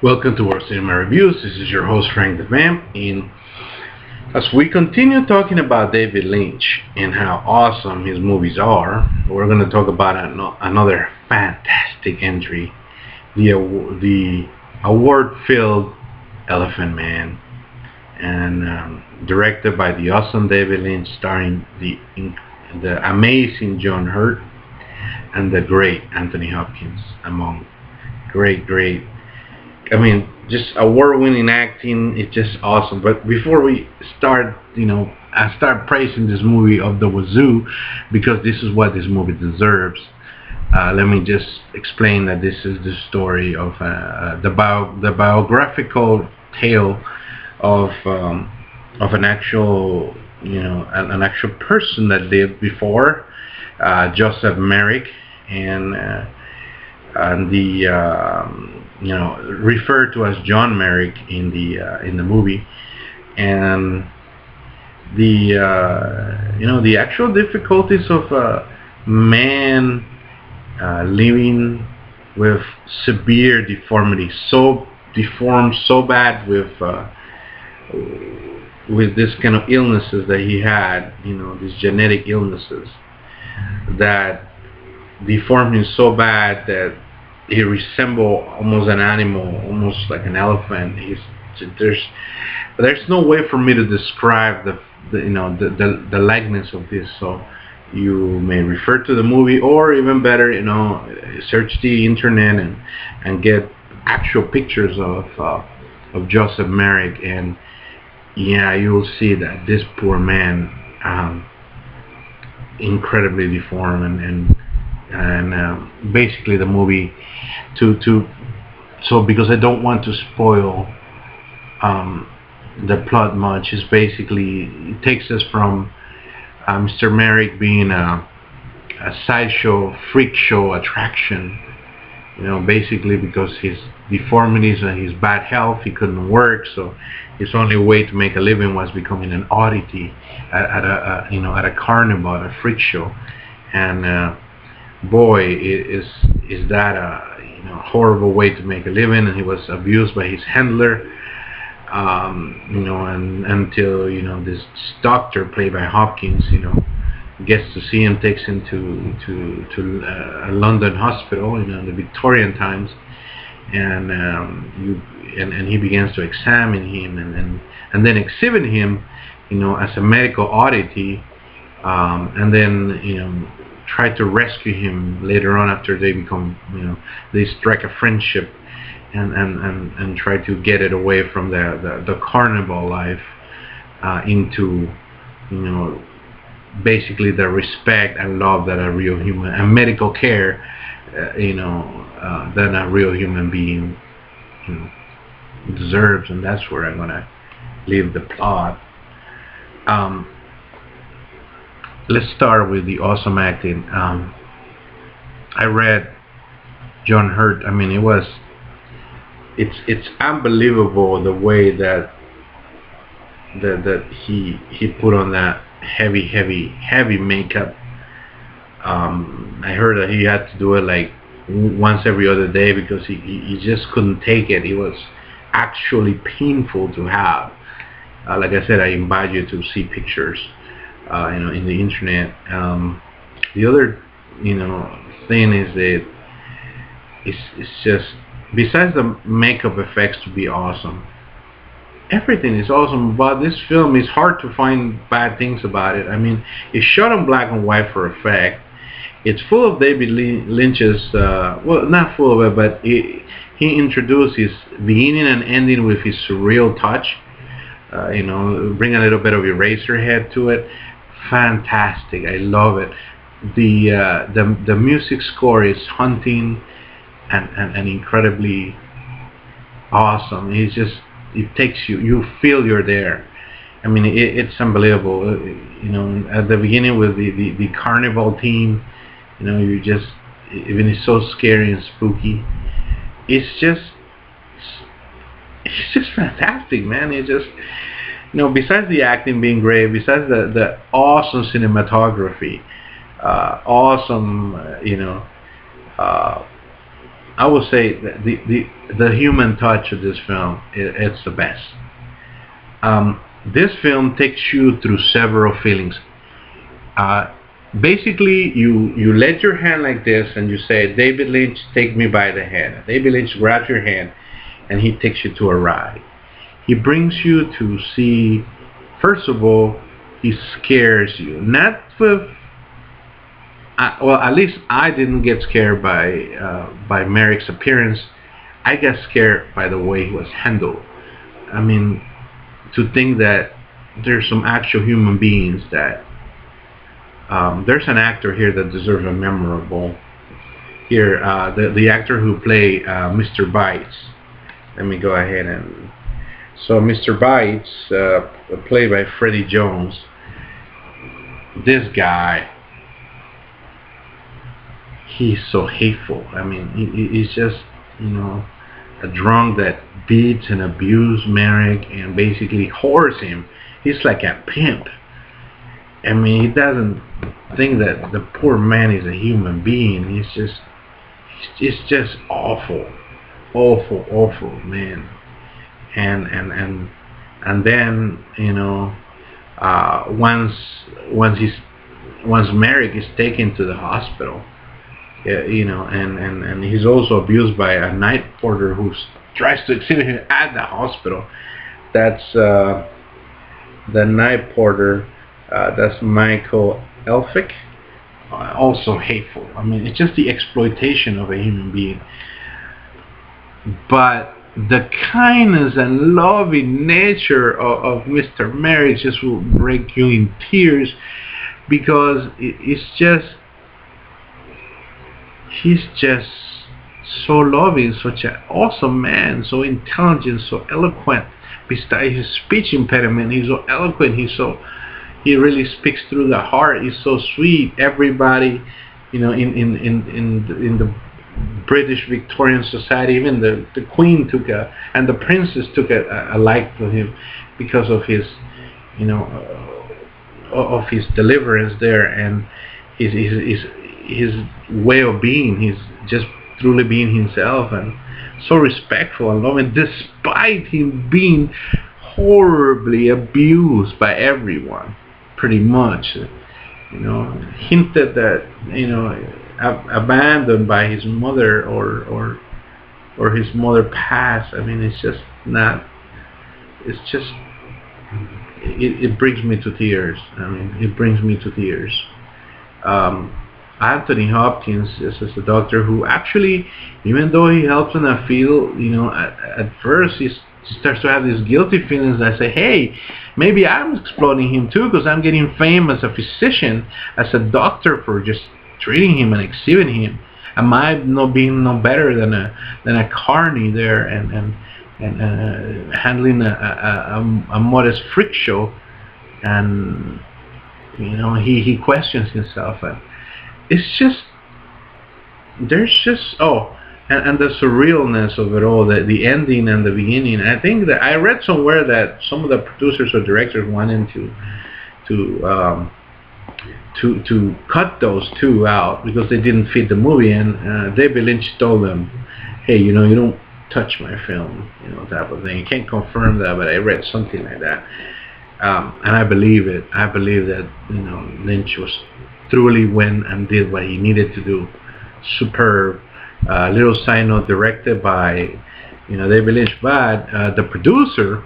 Welcome to our cinema reviews. This is your host Frank the Vamp, and as we continue talking about David Lynch and how awesome his movies are, we're going to talk about another fantastic entry, the award-filled Elephant Man, and directed by the awesome David Lynch, starring the amazing John Hurt and the great Anthony Hopkins, among great just award-winning acting. It's just awesome. But before we start, I start praising this movie of the wazoo, because this is what this movie deserves. Let me just explain that this is the story of the biographical tale of an actual, an actual person that lived before, Joseph Merrick, and the referred to as John Merrick in the movie, and the actual difficulties of a man living with severe deformity, so deformed, so bad with this kind of illnesses that he had, these genetic illnesses that deformed him so bad that he resembled almost an animal, almost like an elephant. There's no way for me to describe the likeness of this. So you may refer to the movie, or even better, search the internet and get actual pictures of Joseph Merrick, and you'll see that this poor man, incredibly deformed, and basically the movie, so because I don't want to spoil the plot much, is basically, it takes us from Mr. Merrick being a sideshow, freak show attraction, basically because his deformities and his bad health, he couldn't work, so his only way to make a living was becoming an oddity at a carnival, at a freak show. And boy, is that a horrible way to make a living. And he was abused by his handler, and until this doctor, played by Hopkins, gets to see him, takes him to a London hospital, in the Victorian times, and he begins to examine him and then exhibit him, as a medical oddity, and then try to rescue him later on, after they become, they strike a friendship, and try to get it away from the carnival life, into basically the respect and love that a real human, and medical care, that a real human being deserves. And that's where I'm gonna leave the plot. Let's start with the awesome acting. I read John Hurt. I mean, it's unbelievable the way that he put on that heavy makeup. I heard that he had to do it like once every other day, because he just couldn't take it. It was actually painful to have. Like I said, I invite you to see pictures, in the internet. The other, thing is that it's just, besides the makeup effects to be awesome, everything is awesome about this film. It's hard to find bad things about it. I mean, it's shot in black and white for effect. It's full of David Lynch's, well, not full of it, but he introduced his beginning and ending with his surreal touch. Bring a little bit of Eraserhead to it. Fantastic. I love it. The music score is haunting and incredibly awesome. It takes you. You feel you're there. I mean, it's unbelievable. At the beginning with the carnival theme, you just, even it's so scary and spooky. It's just fantastic, man. It just, besides the acting being great, besides the awesome cinematography, awesome, I would say that the human touch of this film, it's the best. This film takes you through several feelings. Uh, Basically, you let your hand like this and you say, David Lynch, take me by the hand. David Lynch grabs your hand and he takes you to a ride. He brings you to see, first of all, he scares you. Not with, well, at least I didn't get scared by Merrick's appearance. I got scared by the way he was handled. I mean, to think that there's some actual human beings that there's an actor here that deserves a memorable. Here, the actor who played Mr. Bites. Let me go ahead and. So Mr. Bites, played by Freddie Jones. This guy, he's so hateful. I mean, he's just, a drunk that beats and abuses Merrick and basically whores him. He's like a pimp. I mean, he doesn't think that the poor man is a human being. It's just awful, awful, man. And then once Merrick is taken to the hospital, and he's also abused by a night porter who tries to exhibit him at the hospital. That's the night porter. That's Michael Elphick. Also hateful. I mean, it's just the exploitation of a human being. But the kindness and loving nature of Mr. Merrick just will break you in tears, because he's just so loving, such an awesome man, so intelligent, so eloquent. Besides his speech impediment, he's so eloquent. He really speaks through the heart. He's so sweet. Everybody, in the British Victorian society, even the Queen and the Princess took a like to him because of his, of his deliverance there, and his way of being. He's just truly being himself, and so respectful and loving, despite him being horribly abused by everyone. Pretty much, hinted that, abandoned by his mother, or his mother passed. I mean, it's just not. It's just. It brings me to tears. I mean, it brings me to tears. Anthony Hopkins is a doctor who actually, even though he helps in a field, at first he starts to have these guilty feelings. I say, hey, maybe I'm exploiting him too, because I'm getting fame as a physician, as a doctor, for just treating him and exhibiting him. Am I not being no better than a carny there and handling a modest freak show? And he questions himself, and it's just, there's just and the surrealness of it all, the ending and the beginning. I think that I read somewhere that some of the producers or directors wanted to cut those two out because they didn't fit the movie, and David Lynch told them, hey, you don't touch my film, type of thing. You can't confirm that, but I read something like that, and I believe it. I believe that Lynch was truly went and did what he needed to do. Superb. Little side note, directed by David Lynch, but the producer,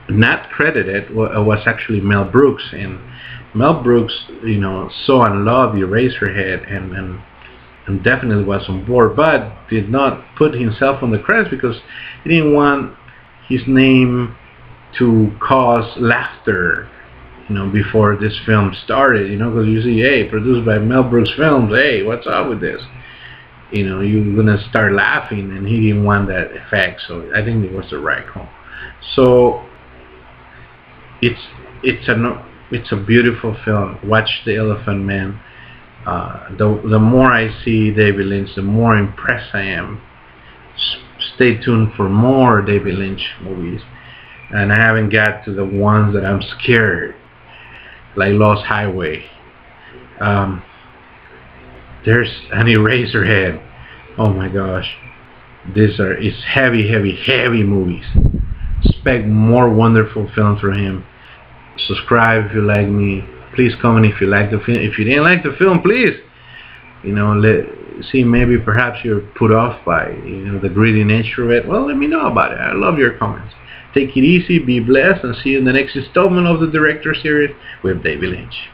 not credited, was actually Mel Brooks. And Mel Brooks, saw and loved Eraserhead, and definitely was on board, but did not put himself on the credits because he didn't want his name to cause laughter, before this film started, because you see, hey, produced by Mel Brooks Films, hey, what's up with this? You're gonna start laughing, and he didn't want that effect, so I think it was the right call. So it's a beautiful film. Watch The Elephant Man. The more I see David Lynch, the more impressed I am. Stay tuned for more David Lynch movies, and I haven't got to the ones that I'm scared, like Lost Highway. There's an Eraserhead. Oh my gosh, it's heavy, heavy, heavy movies. Expect more wonderful films from him. Subscribe if you like me. Please comment if you like the film. If you didn't like the film, please, see, maybe perhaps you're put off by the greedy nature of it. Well, let me know about it. I love your comments. Take it easy, be blessed, and see you in the next installment of the Director Series with David Lynch.